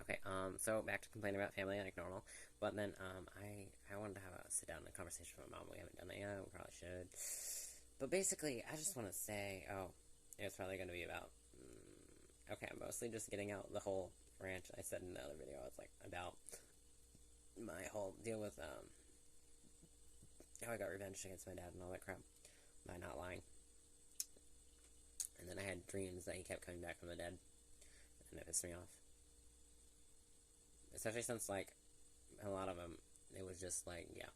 Okay, so back to complaining about family like normal. But then, I wanted to have a sit down and a conversation with my mom. We haven't done that yet. We probably should. But basically, I just want to say, it's probably going to be about, okay, I'm mostly just getting out the whole rant I said in the other video. It's like about my whole deal with, how I got revenge against my dad and all that crap by not lying. And then I had dreams that he kept coming back from the dead, and it pissed me off. Especially since, like, a lot of them, it was just like, yeah.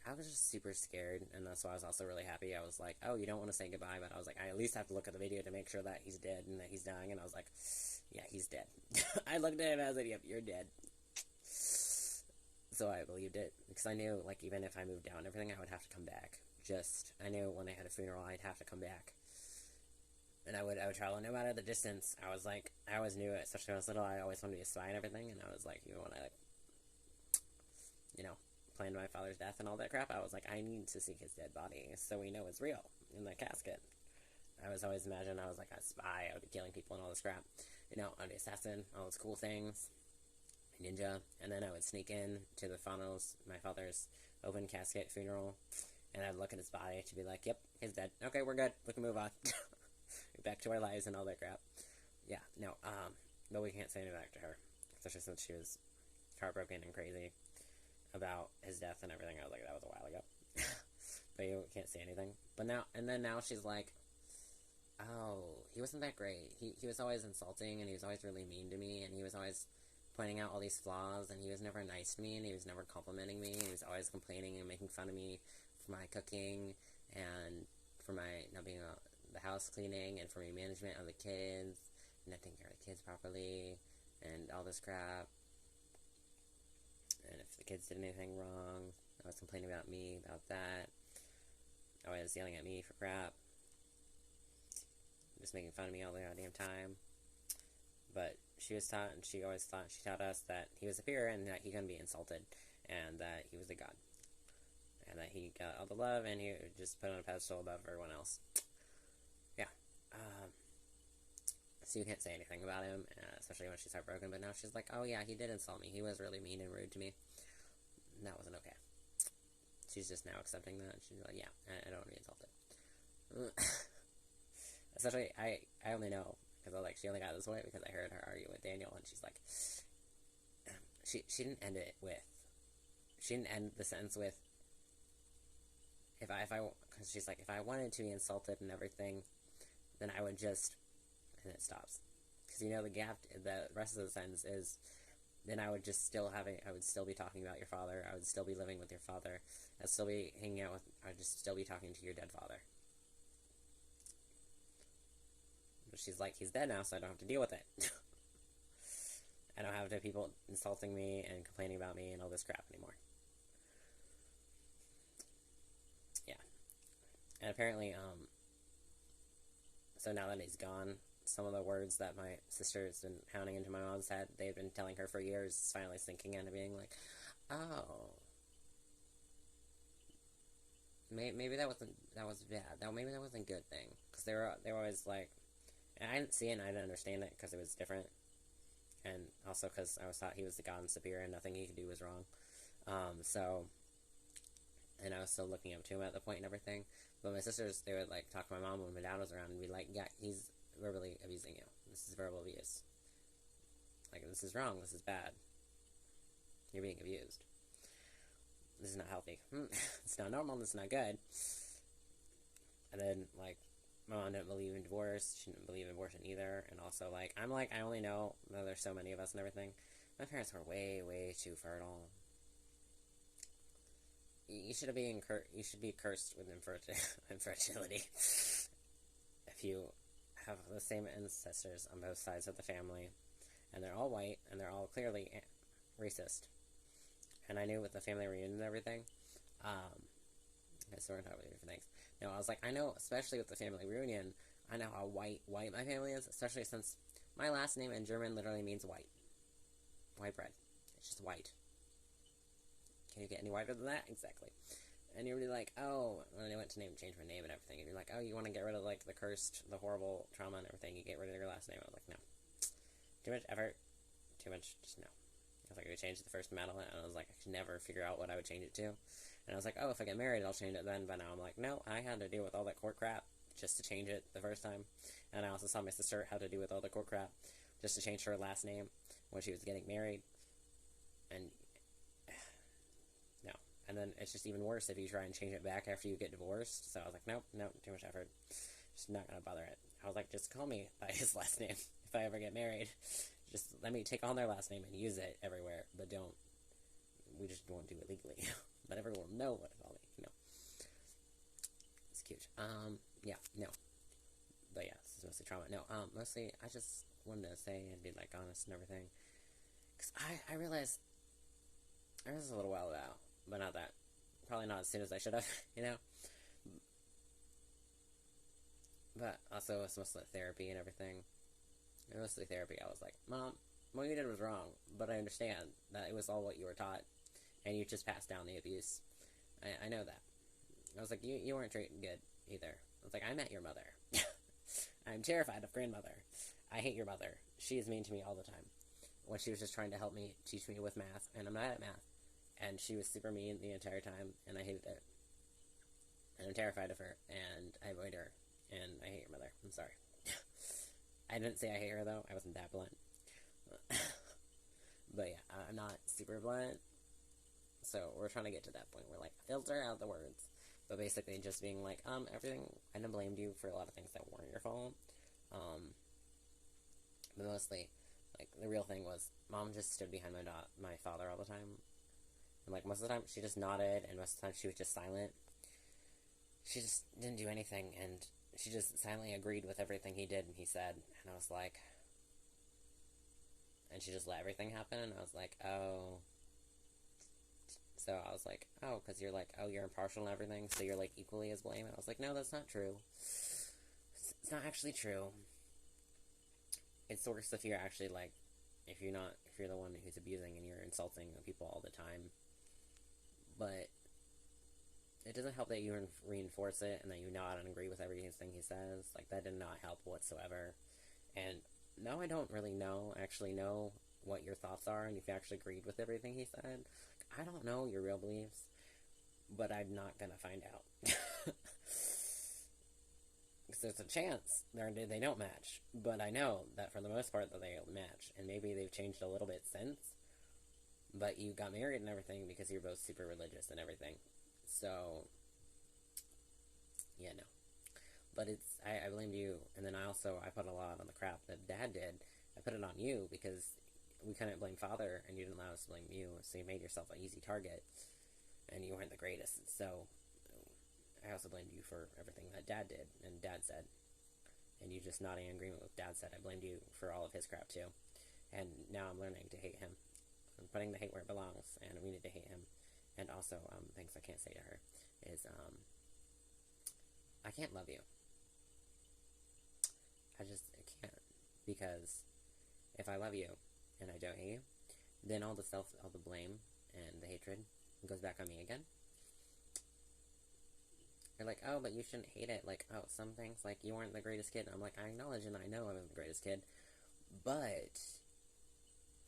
I was just super scared, and that's why I was also really happy. I was like, oh, you don't want to say goodbye, but I was like, I at least have to look at the video to make sure that he's dead and that he's dying, and I was like, yeah, he's dead. I looked at him and I was like, yep, you're dead. So I believed it, because I knew, like, even if I moved down and everything, I would have to come back. I knew when I had a funeral, I'd have to come back. And I would travel no matter the distance. I was like, I always knew it, especially when I was little, I always wanted to be a spy and everything, and I was like, even when I, like, planned my father's death and all that crap, I was like, I need to see his dead body, so we know it's real, in the casket. I was always imagining I was like a spy, I would be killing people and all this crap. I'd be assassin, all those cool things, ninja, and then I would sneak in to my father's open casket funeral, and I'd look at his body to be like, yep, he's dead. Okay, we're good, we can move on. Back to our lives and all that crap. Yeah, no, but we can't say anything back to her, especially since she was heartbroken and crazy about his death and everything. I was like, that was a while ago. But you can't say anything. But now she's like, oh, he wasn't that great. He was always insulting, and he was always really mean to me, and he was always pointing out all these flaws, and he was never nice to me, and he was never complimenting me, and he was always complaining and making fun of me for my cooking, and for my not being the house cleaning, and for my management of the kids, and not taking care of the kids properly, and all this crap. And if the kids did anything wrong, I was complaining about me, about that. I was yelling at me for crap. Just making fun of me all the goddamn time. But she taught us that he was superior and that he couldn't be insulted. And that he was a god. And that he got all the love and he would just put on a pedestal above everyone else. Yeah. So you can't say anything about him, especially when she's heartbroken, but now she's like, oh yeah, he did insult me. He was really mean and rude to me. And that wasn't okay. She's just now accepting that. She's like, yeah, I don't want to be insulted. Especially, I only know, because she only got this way because I heard her argue with Daniel, and she's like, she didn't end the sentence with, because she's like, if I wanted to be insulted and everything, then I would just, and it stops. Because the rest of the sentence is, then I would just I would still be talking about your father, I would still be living with your father, I'd still be hanging out I would just still be talking to your dead father. But she's like, he's dead now, so I don't have to deal with it. I don't have to people insulting me and complaining about me and all this crap anymore. Yeah. And apparently, so now that he's gone, some of the words that my sister's been pounding into my mom's head, they've been telling her for years, is finally sinking in and being like, oh, maybe that was bad. Maybe that wasn't a good thing. Because they were always like, and I didn't see it and I didn't understand it because it was different. And also because I always thought he was the god and superior and nothing he could do was wrong. And I was still looking up to him at the point and everything. But my sisters, they would like talk to my mom when my dad was around and be like, yeah, he's verbally abusing you. This is verbal abuse. Like, this is wrong. This is bad. You're being abused. This is not healthy. It's not normal. This is not good. And then, like, my mom didn't believe in divorce. She didn't believe in abortion either. And also, like, I'm like, I only know that there's so many of us and everything. My parents were way, way too fertile. You should be cursed with infertility. If you have the same ancestors on both sides of the family, and they're all white, and they're all clearly racist. And I knew with the family reunion and everything, okay, so we're talking about different things. No, I was like, I know, especially with the family reunion, I know how white my family is, especially since my last name in German literally means white. White bread. It's just white. Can you get any whiter than that? Exactly. And you'd be like, oh, when I went to change my name and everything, you'd be like, oh, you want to get rid of, like, the cursed, the horrible trauma and everything, you get rid of your last name. I was like, no. Too much effort. too much, just no. I was like, I would change the first medal, and I was like, I could never figure out what I would change it to. And I was like, oh, if I get married, I'll change it then. But now I'm like, no, I had to deal with all that court crap just to change it the first time. And I also saw my sister had to deal with all the court crap just to change her last name when she was getting married. And no. And then it's just even worse if you try and change it back after you get divorced. So I was like, nope, too much effort. Just not gonna bother it. I was like, just call me by his last name if I ever get married. Just let me take on their last name and use it everywhere, but don't. We just won't do it legally. But everyone will know what to call me. It's cute. Yeah, no. But yeah, this is mostly trauma. No, mostly I just wanted to say and be like honest and everything. Because I realized this a little while ago, but not that. Probably not as soon as I should have, But also, it's mostly therapy and everything. And mostly therapy, I was like, Mom, what you did was wrong, but I understand that it was all what you were taught, and you just passed down the abuse. I know that. I was like, you weren't treated good, either. I was like, I met your mother. I'm terrified of grandmother. I hate your mother. She is mean to me all the time. When she was just trying to help me, teach me with math, and I'm not at math. And she was super mean the entire time, and I hated it. And I'm terrified of her, and I avoid her, and I hate your mother. I'm sorry. I didn't say I hate her, though. I wasn't that blunt. But yeah, I'm not super blunt. So we're trying to get to that point where, like, filter out the words. But basically just being like, everything, I done blamed you for a lot of things that weren't your fault. But mostly, like, the real thing was, Mom just stood behind my father all the time. And, like, most of the time, she just nodded, and most of the time she was just silent. She just didn't do anything, and she just silently agreed with everything he did and he said. And I was like... And she just let everything happen, and I was like, oh... So I was like, oh, because you're like, oh, you're impartial and everything, so you're, like, equally as blame. And I was like, no, that's not true. It's not actually true. It's worse if you're actually, like, if you're the one who's abusing and you're insulting people all the time. But it doesn't help that you reinforce it and that you nod and agree with everything he says. Like, that did not help whatsoever. And now I don't really actually know what your thoughts are and if you actually agreed with everything he said. I don't know your real beliefs, but I'm not gonna find out. Because there's a chance they don't match, but I know that for the most part that they match, and maybe they've changed a little bit since, but you got married and everything because you're both super religious and everything. So, yeah, no. But I blamed you, and then I put a lot on the crap that Dad did. I put it on you because we couldn't blame Father, and you didn't allow us to blame you, so you made yourself an easy target, and you weren't the greatest. So, I also blamed you for everything that Dad did, and Dad said, and you just nodding in agreement with Dad said. I blamed you for all of his crap, too, and now I'm learning to hate him. I'm putting the hate where it belongs, and we need to hate him. And also, things I can't say to her is, I can't love you. I can't, because if I love you, and I don't hate you, then all the blame and the hatred goes back on me again. You're like, oh, but you shouldn't hate it. Like, oh, some things, like, you weren't the greatest kid. I'm like, I acknowledge and I know I wasn't the greatest kid. But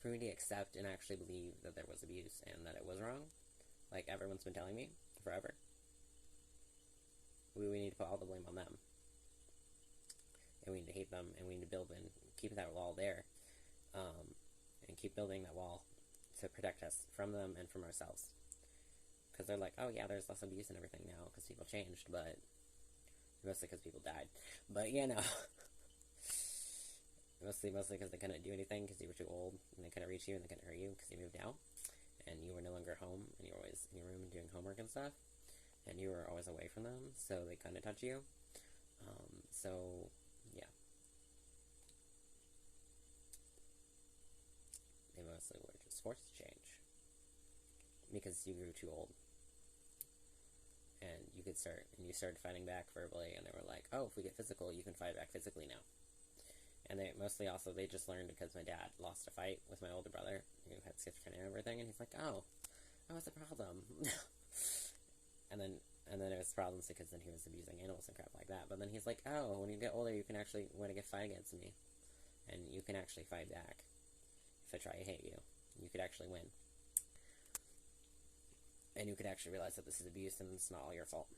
for me to accept and actually believe that there was abuse and that it was wrong, like everyone's been telling me forever, we need to put all the blame on them. And we need to hate them, and we need to build and keep that wall there. And keep building that wall to protect us from them and from ourselves. Because they're like, oh yeah, there's less abuse and everything now because people changed, but mostly because people died. But yeah, no. mostly because they couldn't do anything because you were too old, and they couldn't reach you, and they couldn't hurt you because you moved out, and you were no longer home, and you were always in your room doing homework and stuff, and you were always away from them, so they couldn't touch you. So yeah. They mostly were just forced to change because you grew too old, and you started fighting back verbally, and they were like, oh, if we get physical, you can fight back physically now. And they just learned because my dad lost a fight with my older brother who had schizophrenia and everything, and he's like, oh, what's the problem? and then it was problems because then he was abusing animals and crap like that. But then he's like, oh, when you get older, you can actually win a fight against me, and you can actually fight back if I try to hate you. You could actually win. And you could actually realize that this is abuse and it's not all your fault.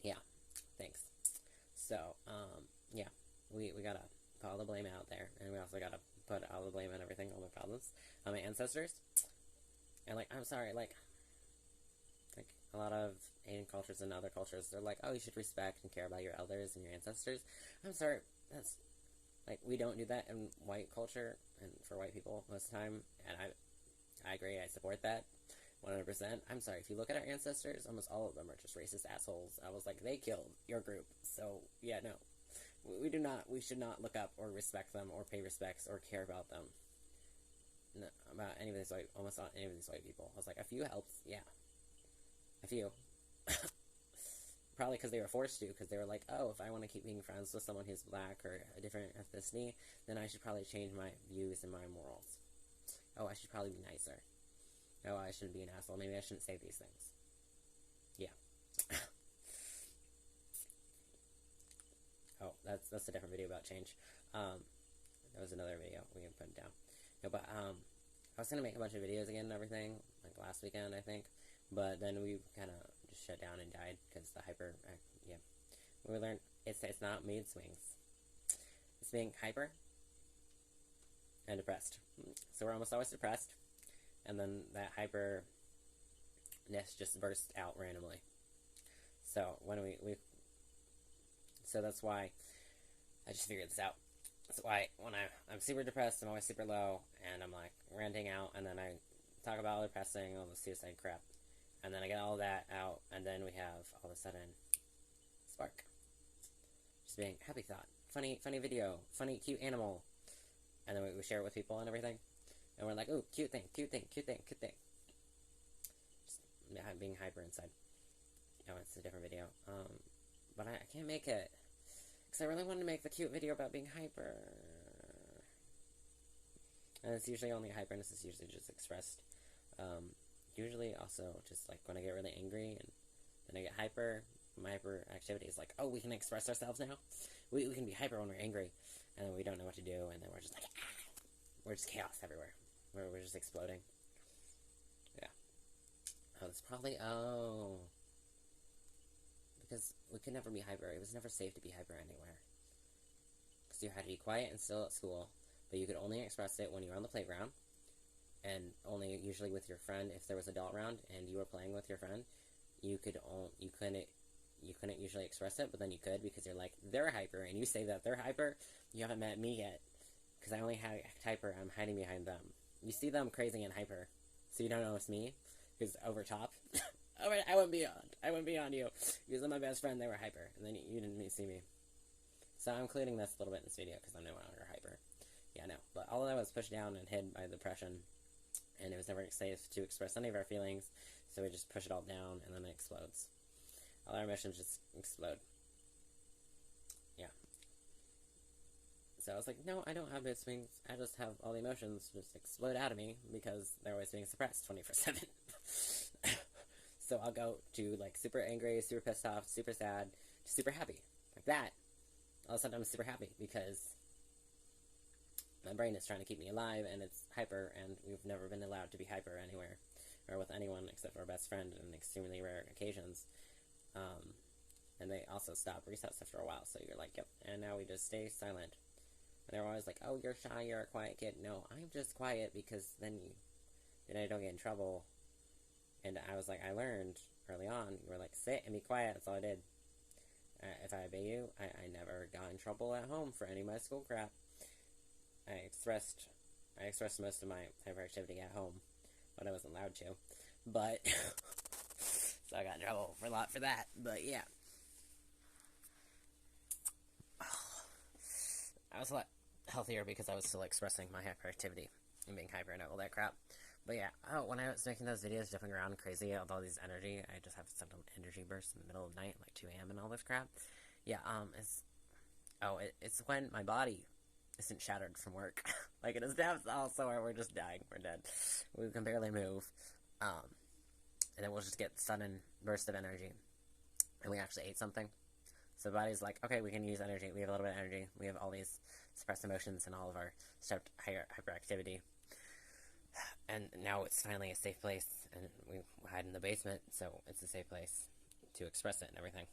Yeah, thanks. So, yeah, we gotta put all the blame out there, and we also gotta put all the blame and everything, all the problems, on my ancestors. And, like, I'm sorry, like, a lot of Asian cultures and other cultures, they're like, oh, you should respect and care about your elders and your ancestors. I'm sorry, that's, like, we don't do that in white culture, and for white people most of the time, and I agree, I support that, 100%. I'm sorry, if you look at our ancestors, almost all of them are just racist assholes. I was like, they killed your group, so, yeah, no. We should not look up or respect them or pay respects or care about them. No, about any of these almost not any of these white people. I was like, a few helps, yeah. A few. Probably because they were forced to, because they were like, oh, if I want to keep being friends with someone who's black or a different ethnicity, then I should probably change my views and my morals. Oh, I should probably be nicer. Oh, I shouldn't be an asshole. Maybe I shouldn't say these things. Yeah. Oh, that's a different video about change. That was another video. We can put it down. No, but, I was gonna make a bunch of videos again and everything, like last weekend, I think. But then we kind of just shut down and died because the hyper, yeah. We learned it's not mood swings. It's being hyper and depressed. So we're almost always depressed, and then that hyperness just bursts out randomly. So when so that's why I just figured this out. That's why when I'm super depressed, I'm always super low, and I'm like ranting out, and then I talk about all the depressing, all the suicide crap. And then I get all that out, and then we have, all of a sudden, spark. Just being, happy thought, funny video, funny, cute animal. And then we share it with people and everything. And we're like, ooh, cute thing, cute thing, cute thing, cute thing. Just being hyper inside. Oh, it's a different video. But I can't make it. Because I really wanted to make the cute video about being hyper. And it's usually only hyperness is usually just expressed. Usually also just like when I get really angry and then I get hyper, my hyperactivity is like, oh, we can express ourselves now? We can be hyper when we're angry, and then we don't know what to do, and then we're just like, we're just chaos everywhere. We're just exploding. Yeah. Oh, that's probably, because we could never be hyper. It was never safe to be hyper anywhere. Because you had to be quiet and still at school, but you could only express it when you were on the playground. And only usually with your friend, if there was an adult around and you were playing with your friend, you couldn't usually express it, but then you could because you're like, they're hyper, and you say that they're hyper, you haven't met me yet, because I only act hyper, I'm hiding behind them. You see them crazy and hyper, so you don't know it's me, because over top, I went beyond you, because I'm my best friend, they were hyper, and then you didn't see me. So I'm including this a little bit in this video, because I'm no longer hyper. Yeah, no, but all of that was pushed down and hid by depression. And it was never safe to express any of our feelings, so we just push it all down, and then it explodes. All our emotions just explode. Yeah. So I was like, no, I don't have mood swings. I just have all the emotions just explode out of me, because they're always being suppressed 24/7. So I'll go to, like, super angry, super pissed off, super sad, super happy. Like that. All of a sudden I'm super happy, because my brain is trying to keep me alive, and it's hyper, and we've never been allowed to be hyper anywhere, or with anyone except for our best friend in extremely rare occasions. And they also stop recess after a while, so you're like, yep, and now we just stay silent. And they're always like, oh, you're shy, you're a quiet kid. No, I'm just quiet, because then I don't get in trouble. And I was like, I learned early on, you were like, sit and be quiet, that's all I did. If I obey you, I never got in trouble at home for any of my school crap. I expressed most of my hyperactivity at home, but I wasn't allowed to. But so I got in trouble a lot for that. But yeah, I was a lot healthier because I was still expressing my hyperactivity and being hyper and all that crap. But yeah, when I was making those videos, jumping around crazy with all these energy, I just have some energy bursts in the middle of the night, like 2 a.m. and all this crap. Yeah, it's when my body isn't shattered from work. Like, it is death also where we're just dying, we're dead. We can barely move. And then we'll just get sudden burst of energy. And we actually ate something. So the body's like, okay, we can use energy. We have a little bit of energy. We have all these suppressed emotions and all of our hyperactivity. And now it's finally a safe place, and we hide in the basement, so it's a safe place to express it and everything.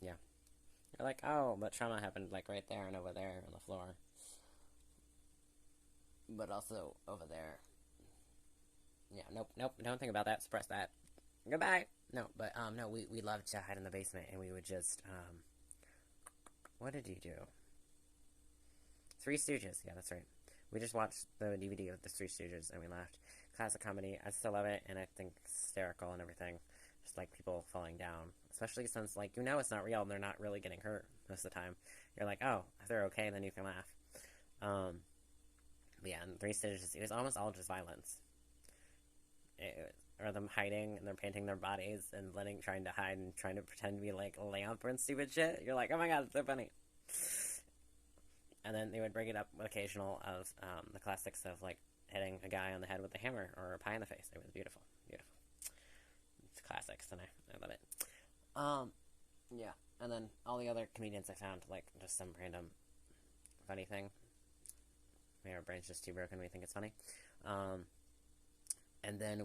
Yeah. You're like, oh, but trauma happened, like, right there and over there on the floor. But also over there. Yeah, nope, don't think about that, suppress that. Goodbye! No, but, no, we loved to hide in the basement, and we would just, what did he do? Three Stooges, yeah, that's right. We just watched the DVD of the Three Stooges, and we laughed. Classic comedy, I still love it, and I think it's hysterical and everything. Just, like, people falling down. Especially since, like, you know it's not real, and they're not really getting hurt most of the time. You're like, oh, if they're okay, then you can laugh. But yeah, in Three Stooges, it was almost all just violence. Or them hiding, and they're painting their bodies, and trying to hide, and trying to pretend to be, like, a lamp and stupid shit. You're like, oh my god, it's so funny. And then they would bring it up occasional of, the classics of, like, hitting a guy on the head with a hammer, or a pie in the face. It was beautiful, beautiful. It's classics, and I love it. Yeah, and then all the other comedians I found, like, just some random funny thing. Maybe our brain's just too broken, we think it's funny. And then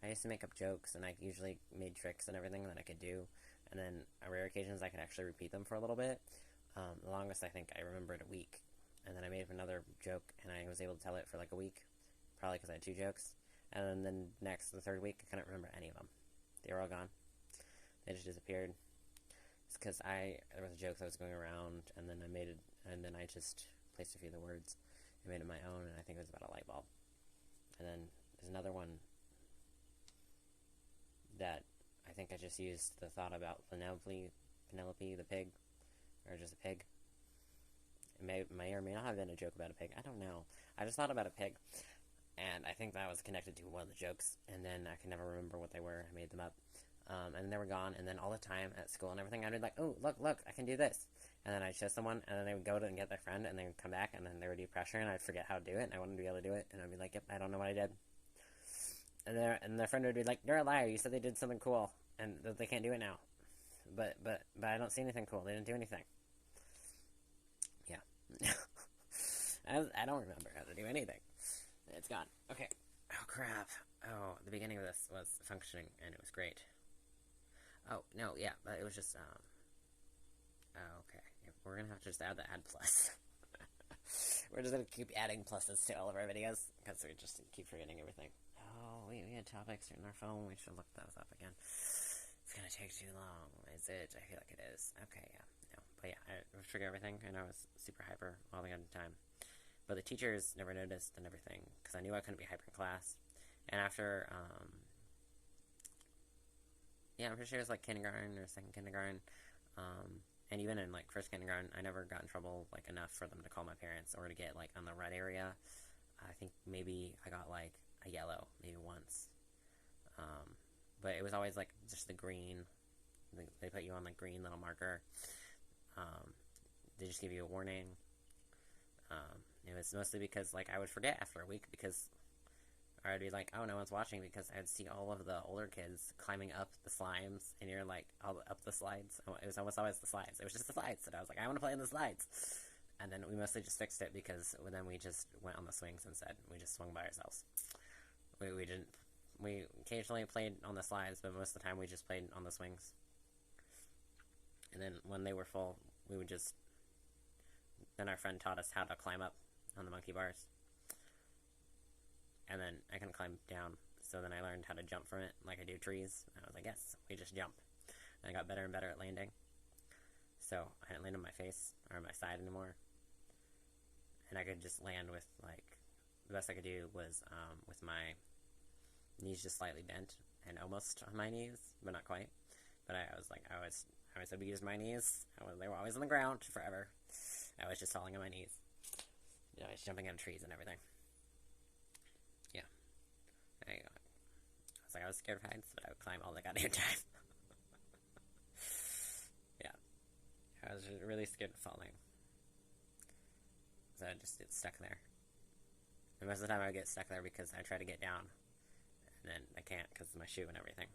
I used to make up jokes, and I usually made tricks and everything that I could do, and then on rare occasions I could actually repeat them for a little bit. The longest I think I remembered a week, and then I made another joke, and I was able to tell it for like a week, probably because I had two jokes, and then the third week, I couldn't remember any of them. They were all gone. They just disappeared. It's because there was a joke that was going around, and then I just placed a few of the words and made it my own, and I think it was about a light bulb. And then there's another one that I think I just used the thought about Penelope the pig, or just a pig. It may or may not have been a joke about a pig. I don't know. I just thought about a pig, and I think that was connected to one of the jokes, and then I can never remember what they were. I made them up. And then they were gone, and then all the time at school and everything, I'd be like, oh, look, I can do this. And then I'd show someone, and then they would go to and get their friend, and they would come back, and then they would do pressure, and I'd forget how to do it, and I wouldn't be able to do it, and I'd be like, yep, I don't know what I did. And their friend would be like, you're a liar, you said they did something cool, and that they can't do it now. But I don't see anything cool, they didn't do anything. Yeah. I don't remember how to do anything. It's gone. Okay. Oh, crap. Oh, the beginning of this was functioning, and it was great. Oh, no, yeah, but it was just, oh, okay. We're gonna have to just add the add plus. We're just gonna keep adding pluses to all of our videos, because we just keep forgetting everything. Oh, we had topics in our phone, we should look those up again. It's gonna take too long, is it? I feel like it is. Okay, yeah, no. But yeah, I forget everything, and I was super hyper all the time. But the teachers never noticed and everything, because I knew I couldn't be hyper in class. And after, yeah, I'm pretty sure it was like kindergarten or second kindergarten, and even in like first kindergarten, I never got in trouble like enough for them to call my parents or to get like on the red area. I think maybe I got like a yellow, maybe once, but it was always like just the green. They put you on like green little marker. They just give you a warning. It was mostly because like I would forget after a week, because or I'd be like, oh, no one's watching, because I'd see all of the older kids climbing up the slimes, and you're like, all up the slides. It was almost always the slides. It was just the slides, and I was like, I want to play in the slides. And then we mostly just fixed it, because then we just went on the swings instead. We just swung by ourselves. We occasionally played on the slides, but most of the time we just played on the swings. And then when they were full, then our friend taught us how to climb up on the monkey bars. And then I can climb down, so then I learned how to jump from it, like I do trees. And I was like, yes, we just jump. And I got better and better at landing. So I didn't land on my face or on my side anymore. And I could just land with, like, the best I could do was with my knees just slightly bent and almost on my knees, but not quite. But I always abused my knees. They were always on the ground forever. I was just falling on my knees. You know, I was jumping on trees and everything. I was scared of heights, but I would climb all the goddamn time. Yeah. I was really scared of falling. So I just get stuck there. And most of the time I would get stuck there because I try to get down, and then I can't because of my shoe and everything.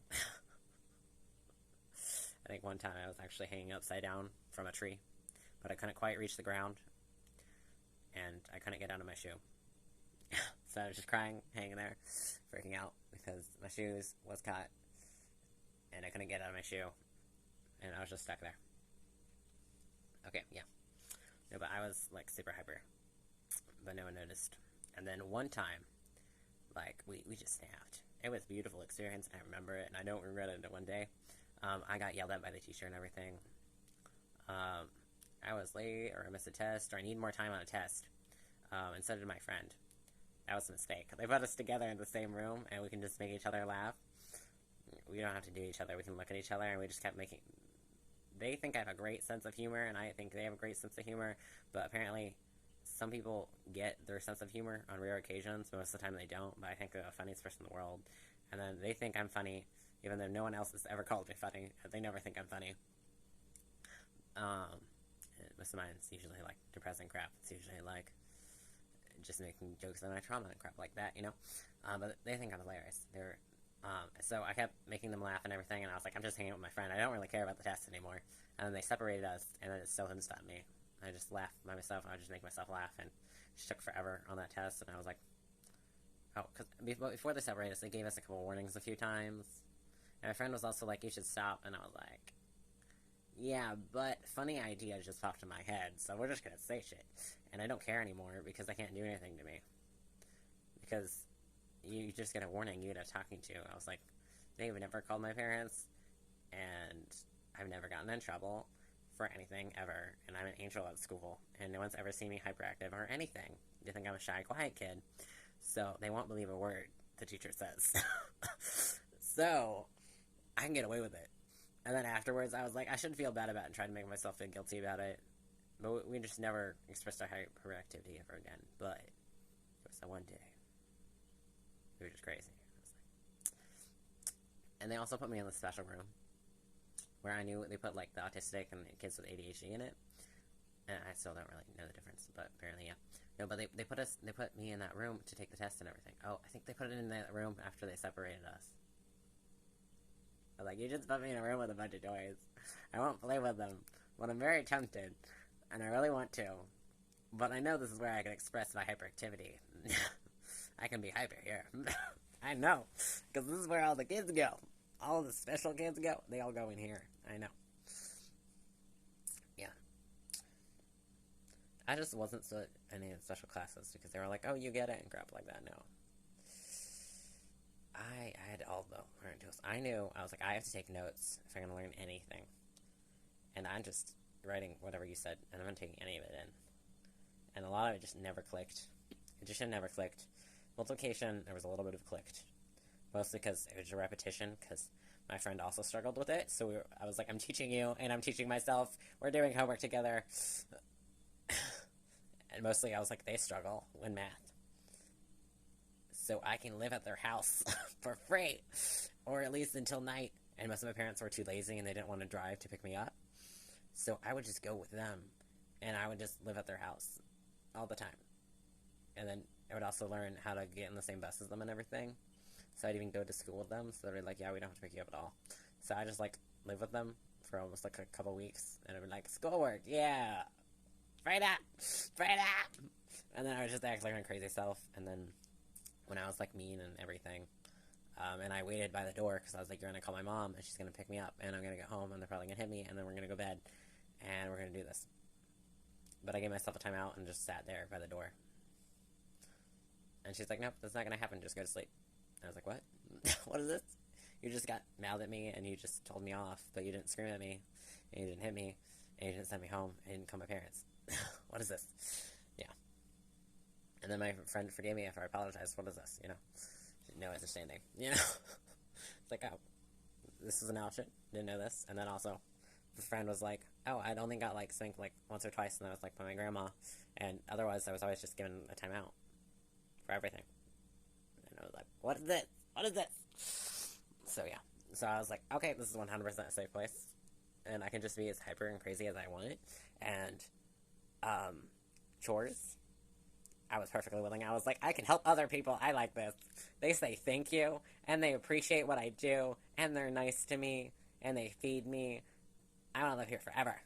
I think one time I was actually hanging upside down from a tree, but I couldn't quite reach the ground. and I couldn't get out of my shoe. So I was just crying, hanging there, freaking out, because my shoes was caught, and I couldn't get out of my shoe, and I was just stuck there. Okay, yeah. No, but I was, like, super hyper, but no one noticed. And then one time, like, we just snapped. It was a beautiful experience, I remember it, and I don't regret it one day. I got yelled at by the teacher and everything. I was late, or I missed a test, or I need more time on a test, and so did my friend. That was a mistake. They put us together in the same room, and we can just make each other laugh. We don't have to do each other, we can look at each other, and we just kept making... They think I have a great sense of humor, and I think they have a great sense of humor, but apparently some people get their sense of humor on rare occasions. Most of the time they don't, but I think they're the funniest person in the world. And then they think I'm funny, even though no one else has ever called me funny. They never think I'm funny. Most of mine is usually, like, depressing crap. It's usually, like, just making jokes on my trauma and crap like that, you know? But they think I'm hilarious. So I kept making them laugh and everything, and I was like, I'm just hanging out with my friend. I don't really care about the test anymore. And then they separated us, and then it still didn't stop me. I just laughed by myself, and I would just make myself laugh, and it just took forever on that test, and I was like, oh, because before they separated us, they gave us a couple warnings a few times, and my friend was also like, you should stop, and I was like, yeah, but funny ideas just popped in my head, so we're just gonna say shit, and I don't care anymore, because they can't do anything to me, because you just get a warning, you get a talking to. I was like, they've never called my parents, and I've never gotten in trouble for anything ever, and I'm an angel at school, and no one's ever seen me hyperactive or anything. They think I'm a shy, quiet kid, so they won't believe a word the teacher says. So, I can get away with it. And then afterwards, I was like, I shouldn't feel bad about it and try to make myself feel guilty about it. But we just never expressed our hyperactivity ever again. But it was that one day. It was just crazy. And they also put me in the special room, where I knew they put, like, the autistic and the kids with ADHD in it. And I still don't really know the difference, but apparently, yeah. No, but they put me in that room to take the test and everything. Oh, I think they put it in that room after they separated us. I was like, you just put me in a room with a bunch of toys. I won't play with them, but I'm very tempted, and I really want to. But I know this is where I can express my hyperactivity. I can be hyper here. I know, because this is where all the kids go. All the special kids go. They all go in here. I know. Yeah. I just wasn't so in any special classes because they were like, oh, you get it, and crap like that. No. I had all the learning tools. I was like, I have to take notes if I'm going to learn anything. And I'm just writing whatever you said, and I'm not taking any of it in. And a lot of it just never clicked. Addition never clicked. Multiplication, there was a little bit of clicked. Mostly because it was a repetition, because my friend also struggled with it. So I was like, I'm teaching you, and I'm teaching myself. We're doing homework together. And mostly I was like, they struggle in math. So I can live at their house for free. Or at least until night. And most of my parents were too lazy, and they didn't want to drive to pick me up. So I would just go with them. And I would just live at their house all the time. And then I would also learn how to get in the same bus as them and everything. So I'd even go to school with them. So they'd be like, yeah, we don't have to pick you up at all. So I just, like, live with them for almost, like, a couple weeks. And I'd be like, schoolwork, yeah. Right up. Right up. And then I would just act like my crazy self. And then when I was, like, mean and everything, and I waited by the door because I was like, you're going to call my mom, and she's going to pick me up, and I'm going to get home, and they're probably going to hit me, and then we're going to go to bed, and we're going to do this. But I gave myself a timeout and just sat there by the door. And she's like, nope, that's not going to happen, just go to sleep. And I was like, what? What is this? You just got mad at me, and you just told me off, but you didn't scream at me, and you didn't hit me, and you didn't send me home, and you didn't call my parents. What is this? Yeah. And then my friend forgave me after I apologized. What is this, you know? No understanding, you know? It's like, oh, this is an option. Didn't know this. And then also, the friend was like, oh, I'd only got, like, spanked, like, once or twice, and I was, like, by my grandma. And otherwise, I was always just given a timeout for everything. And I was like, what is this? What is this? So, yeah. So I was like, okay, this is 100% a safe place. And I can just be as hyper and crazy as I want it. And, chores, I was perfectly willing. I was like, I can help other people. I like this. They say thank you, and they appreciate what I do, and they're nice to me, and they feed me. I want to live here forever.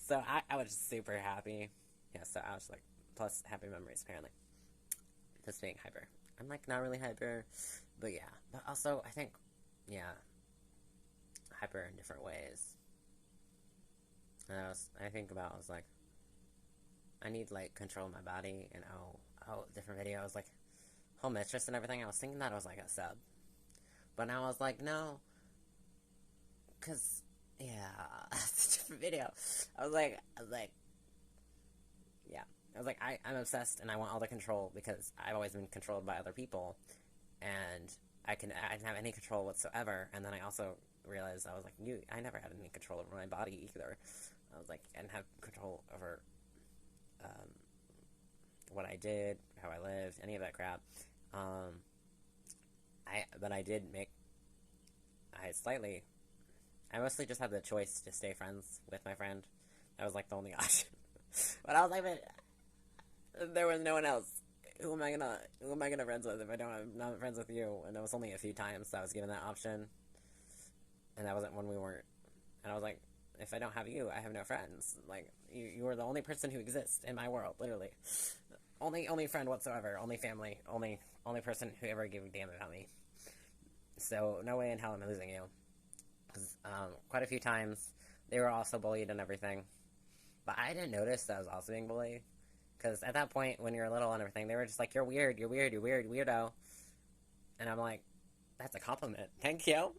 So I was just super happy. Yeah, so I was like, plus happy memories, apparently. Just being hyper. I'm, like, not really hyper, but yeah. But also, I think, yeah, hyper in different ways. And I think about, I was like, I need, like, control of my body, and different videos, like, Home Mistress and everything. I was thinking that I was, like, a sub. But now I was like, no, because, yeah, it's a different video. I was like, yeah. I was like, I'm obsessed, and I want all the control, because I've always been controlled by other people, and I didn't have any control whatsoever. And then I also realized, I was like, I never had any control over my body either. I was like, I didn't have control over what I did, how I lived, any of that crap. But I did make, I mostly just had the choice to stay friends with my friend. That was, like, the only option. But I was like, there was no one else. Who am I gonna friends with if I'm not friends with you? And it was only a few times that I was given that option. And that wasn't when we weren't. And I was like, if I don't have you, I have no friends. Like, you are the only person who exists in my world, literally. Only friend whatsoever. Only family. Only person who ever gave a damn about me. So, no way in hell am I losing you. Because, quite a few times, they were also bullied and everything. But I didn't notice that I was also being bullied. Because at that point, when you're little and everything, they were just like, you're weird, weirdo. And I'm like, that's a compliment. Thank you.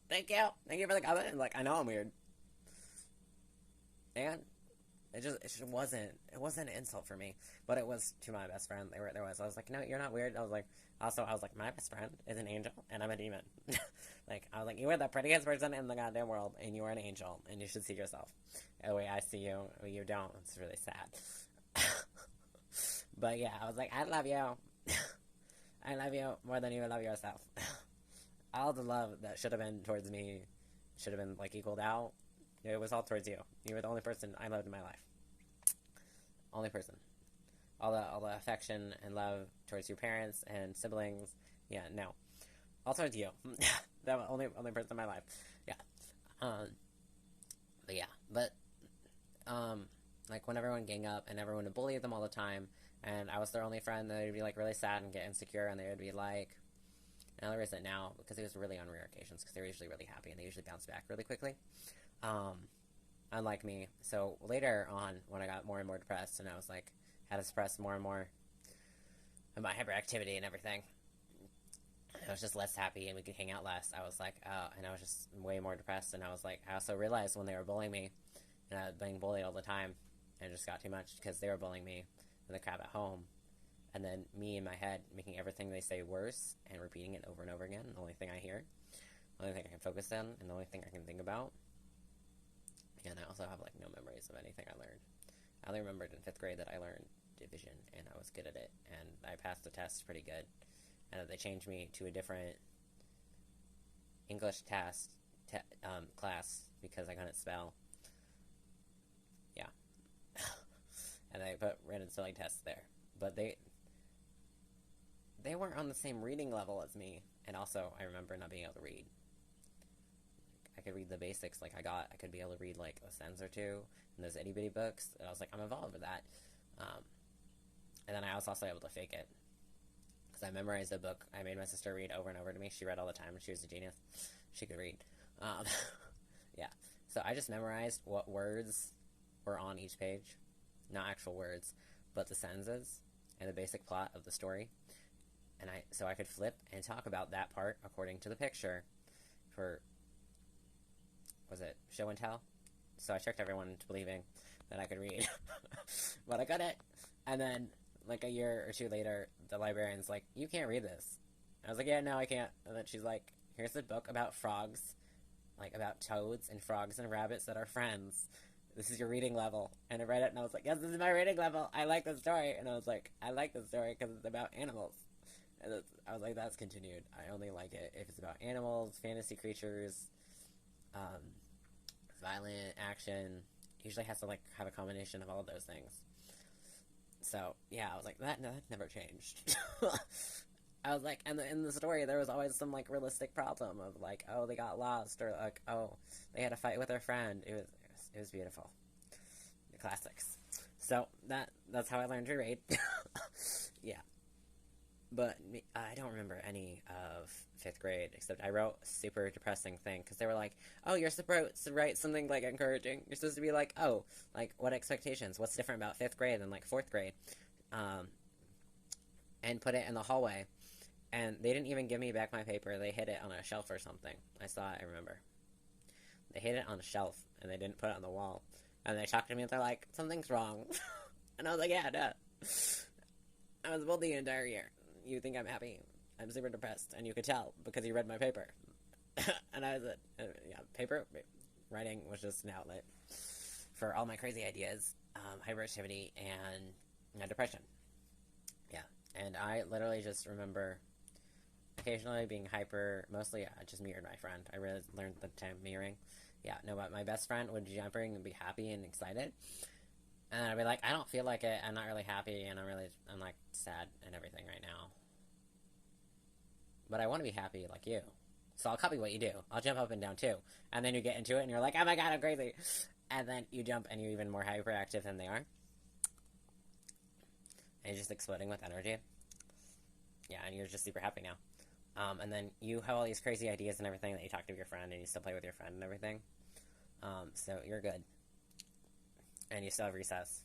Thank you for the comment. And, like, I know I'm weird. And it just wasn't an insult for me. But it was to my best friend. I was like, no, you're not weird. I was like, my best friend is an angel, and I'm a demon. Like, I was like, you are the prettiest person in the goddamn world, and you are an angel, and you should see yourself. The way I see you, you don't. It's really sad. But yeah, I was like, I love you. I love you more than you love yourself. All the love that should have been towards me should have been, like, equaled out. It was all towards you. You were the only person I loved in my life. Only person. All the affection and love towards your parents and siblings. Yeah, no. All towards you. That was only person in my life. Yeah. But yeah. But, like, when everyone gang up and everyone would bully them all the time, and I was their only friend, they'd be, like, really sad and get insecure, and they would be like, and I'll erase it now, because it was really on rare occasions, because they were usually really happy, and they usually bounce back really quickly. Unlike me. So later on, when I got more and more depressed, and I was like, had to suppress more and more of my hyperactivity and everything, I was just less happy, and we could hang out less. I was like, and I was just way more depressed, and I was like, I also realized when they were bullying me, and I was being bullied all the time, and it just got too much, because they were bullying me and the crap at home, and then me in my head making everything they say worse, and repeating it over and over again, the only thing I hear, the only thing I can focus on, and the only thing I can think about. And I also have, like, no memories of anything I learned. I only remembered in 5th grade that I learned division, and I was good at it, and I passed the test pretty good, and that they changed me to a different English class because I couldn't spell. Yeah. And they put random spelling tests there. But they weren't on the same reading level as me, and also I remember not being able to read. I could read the basics, like I could be able to read, like, a sentence or two in those itty-bitty books, and I was like, I'm involved with that. And then I was also able to fake it, because I memorized a book I made my sister read over and over to me. She read all the time, and she was a genius. She could read. Yeah. So I just memorized what words were on each page. Not actual words, but the sentences and the basic plot of the story. And so I could flip and talk about that part according to the picture for, was it show and tell? So I tricked everyone into believing that I could read. But I couldn't. And then, like, a year or two later, the librarian's like, you can't read this. I was like, yeah, no, I can't. And then she's like, here's a book about frogs, like, about toads and frogs and rabbits that are friends. This is your reading level. And I read it, and I was like, yes, this is my reading level. I like the story. And I was like, I like the story because it's about animals. And I was like, that's continued. I only like it if it's about animals, fantasy creatures, violent action. Usually has to, like, have a combination of all of those things. So, yeah, I was like, that never changed. I was like, and in the story, there was always some, like, realistic problem of, like, oh, they got lost, or, like, oh, they had a fight with their friend. It was beautiful. The classics. So that's how I learned to read. Yeah. But I don't remember any of 5th grade, except I wrote a super depressing thing, because they were like, oh, you're supposed to write something, like, encouraging. You're supposed to be like, oh, like, what expectations? What's different about 5th grade than, like, 4th grade? And put it in the hallway. And they didn't even give me back my paper. They hid it on a shelf or something. I saw it, I remember. They hid it on a shelf, and they didn't put it on the wall. And they talked to me, and they're like, something's wrong. And I was like, yeah, no. I was bullied the entire year. You think I'm happy? I'm super depressed, and you could tell because you read my paper. And I was paper writing was just an outlet for all my crazy ideas, hyperactivity, and depression. Yeah, and I literally just remember occasionally being hyper. Mostly, I just mirrored my friend. I really learned the time mirroring. Yeah, no, but my best friend would jump ring and be happy and excited. And I'd be like, I don't feel like it, I'm not really happy, and I'm like, sad and everything right now. But I want to be happy like you. So I'll copy what you do. I'll jump up and down too. And then you get into it, and you're like, oh my god, I'm crazy. And then you jump, and you're even more hyperactive than they are. And you're just exploding with energy. Yeah, and you're just super happy now. And then you have all these crazy ideas and everything that you talk to your friend, and you still play with your friend and everything. So you're good. And you still have recess.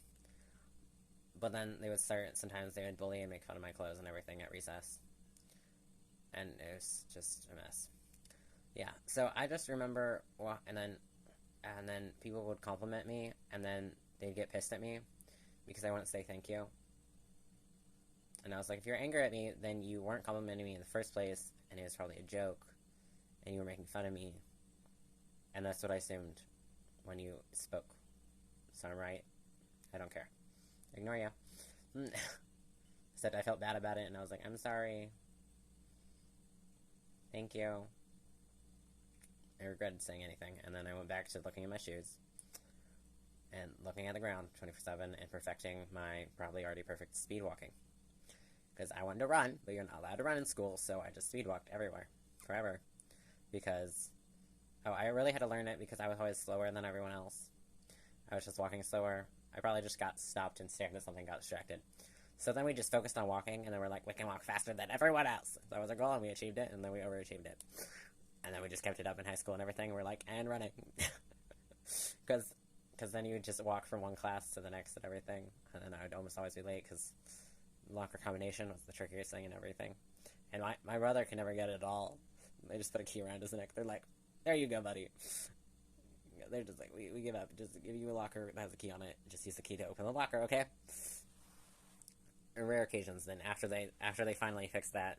But then they would sometimes they would bully and make fun of my clothes and everything at recess. And it was just a mess. Yeah, so I just remember, and then people would compliment me, and then they'd get pissed at me because I wouldn't say thank you. And I was like, if you're angry at me, then you weren't complimenting me in the first place, and it was probably a joke, and you were making fun of me. And that's what I assumed when you spoke. So I'm right. I don't care. Ignore you. Except I felt bad about it, and I was like, I'm sorry. Thank you. I regretted saying anything, and then I went back to looking at my shoes and looking at the ground 24/7 and perfecting my probably already perfect speed walking. Because I wanted to run, but you're not allowed to run in school, so I just speed walked everywhere. Forever. Because, I really had to learn it because I was always slower than everyone else. I was just walking slower. I probably just got stopped and stared at something, got distracted. So then we just focused on walking, and then we're like, we can walk faster than everyone else. That was our goal, and we achieved it, and then we overachieved it. And then we just kept it up in high school and everything, and we're like, and running. Because then you would just walk from one class to the next and everything, and then I would almost always be late, because locker combination was the trickiest thing and everything. And my brother can never get it at all. They just put a key around his neck. They're like, there you go, buddy. They're just like, we give up. Just give you a locker that has a key on it. Just use the key to open the locker, okay? In rare occasions, then after they finally fixed that,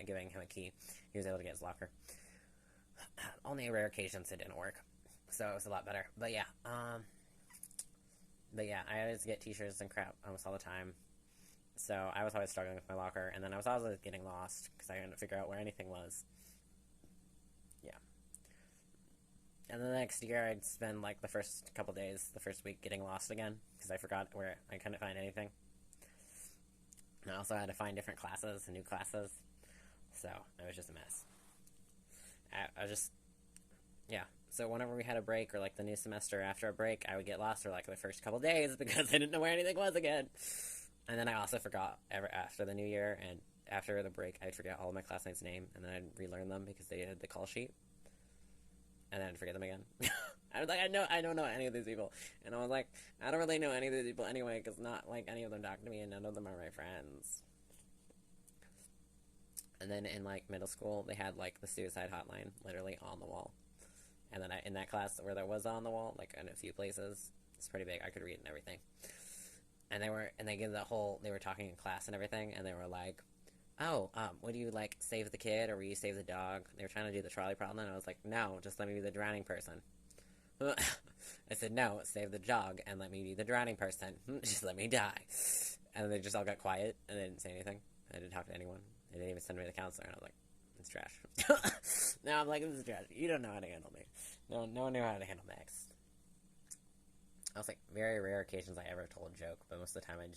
giving him a key, he was able to get his locker. Only in rare occasions it didn't work, so it was a lot better. But yeah, I always get t-shirts and crap almost all the time. So I was always struggling with my locker, and then I was always getting lost because I couldn't figure out where anything was. Yeah. And the next year, I'd spend like the first couple days, the first week, getting lost again because I forgot where I couldn't find anything. And I also had to find different classes and new classes, so it was just a mess. I just, yeah. So whenever we had a break or like the new semester after a break, I would get lost for like the first couple days because I didn't know where anything was again. And then I also forgot after the new year and after the break, I'd forget all of my classmates' name, and then I'd relearn them because they had the call sheet. And then I'd forget them again. I was like, I don't know any of these people. And I was like, I don't really know any of these people anyway, because not like any of them talk to me, and none of them are my friends. And then in like middle school, they had like the suicide hotline literally on the wall. And then in that class where there was on the wall, like in a few places, it's pretty big. I could read and everything. And they were talking in class and everything, and they were like, oh, would you, like, save the kid, or will you save the dog? They were trying to do the trolley problem, and I was like, no, just let me be the drowning person. I said, no, save the dog, and let me be the drowning person. Just let me die. And they just all got quiet, and they didn't say anything. I didn't talk to anyone. They didn't even send me to the counselor, and I was like, it's trash. Now I'm like, this is trash. You don't know how to handle me. No one knew how to handle Max. I was like, very rare occasions I ever told a joke, but most of the time I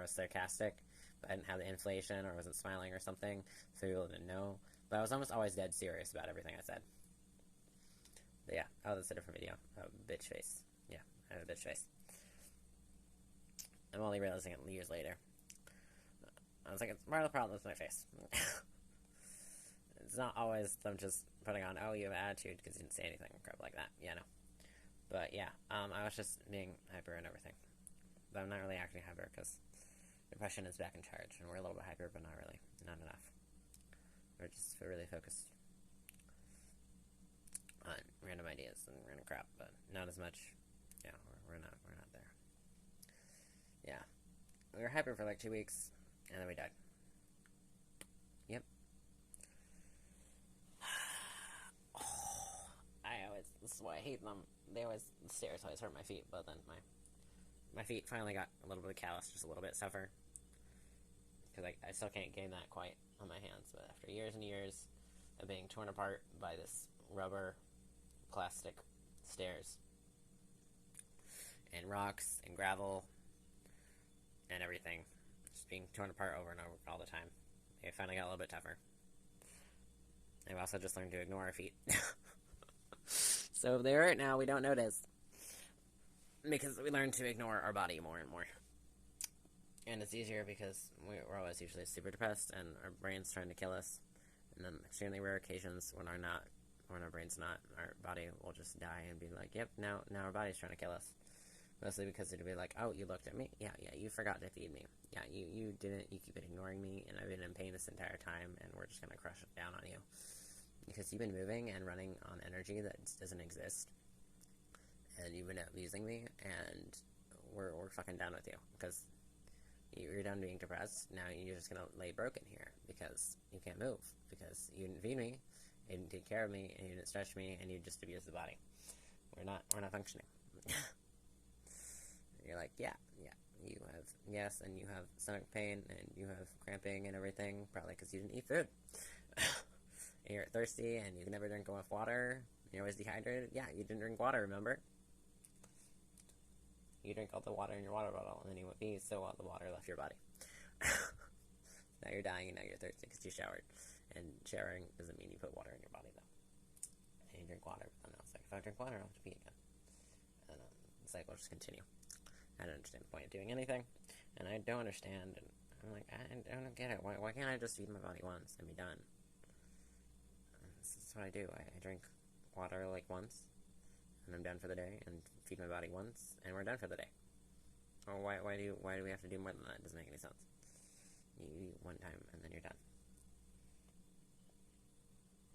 was sarcastic, but I didn't have the inflation, or I wasn't smiling or something, so people didn't know. But I was almost always dead serious about everything I said. But yeah, that's a different video. Bitch face. Yeah, I have a bitch face. I'm only realizing it years later. I was like, it's part of the problem with my face. It's not always them just putting on, oh, you have attitude because you didn't say anything, crap like that. Yeah, no. But yeah, I was just being hyper and everything. But I'm not really acting hyper because depression is back in charge, and we're a little bit hyper, but not really. Not enough. We're just really focused on random ideas and random crap, but not as much. Yeah, we're not there. Yeah. We were hyper for like 2 weeks, and then we died. Yep. This is why I hate them. The stairs always hurt my feet, but then my feet finally got a little bit of callus, just a little bit suffer. Because I still can't gain that quite on my hands, but after years and years of being torn apart by this rubber, plastic stairs, and rocks, and gravel, and everything, just being torn apart over and over all the time, it finally got a little bit tougher. And we also just learned to ignore our feet. So if they hurt now, we don't notice. Because we learn to ignore our body more and more. And it's easier because we're always usually super depressed and our brain's trying to kill us. And then extremely rare occasions when our brain's not, our body will just die and be like, yep, now our body's trying to kill us. Mostly because it'll be like, oh, you looked at me? Yeah, you forgot to feed me. Yeah, you didn't, you keep ignoring me, and I've been in pain this entire time, and we're just gonna crush it down on you. Because you've been moving and running on energy that doesn't exist. And you've been abusing me, and we're fucking done with you. Because you're done being depressed, now you're just gonna lay broken here. Because you can't move. Because you didn't feed me, you didn't take care of me, and you didn't stretch me, and you just abused the body. We're not functioning. You're like, yeah, you have, yes, and you have stomach pain, and you have cramping and everything, probably because you didn't eat food. And you're thirsty, and you can never drink enough water, and you're always dehydrated. Yeah, you didn't drink water, remember? You drink all the water in your water bottle, and then you went pee, so all the water left your body. Now you're dying, and now you're thirsty because you showered. And showering doesn't mean you put water in your body, though. And you drink water, but then I was like, if I drink water, I'll have to pee again. And the cycle will just continue. I don't understand the point of doing anything, and I don't understand, and I'm like, I don't get it. Why can't I just feed my body once and be done? And this is what I do. I drink water like once, and I'm done for the day, and feed my body once, and we're done for the day. Or why do we have to do more than that? It doesn't make any sense. You eat one time, and then you're done.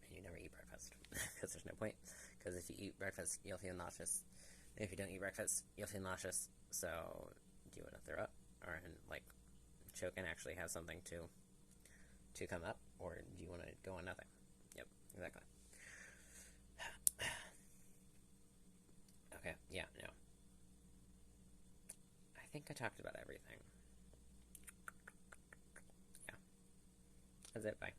And you never eat breakfast, because there's no point. Because if you eat breakfast, you'll feel nauseous. If you don't eat breakfast, you'll feel nauseous. So, do you want to throw up? Or, choke and actually have something to come up? Or do you want to go on nothing? Yep, exactly. Okay, yeah, no. I think I talked about everything. Yeah. That's it, bye.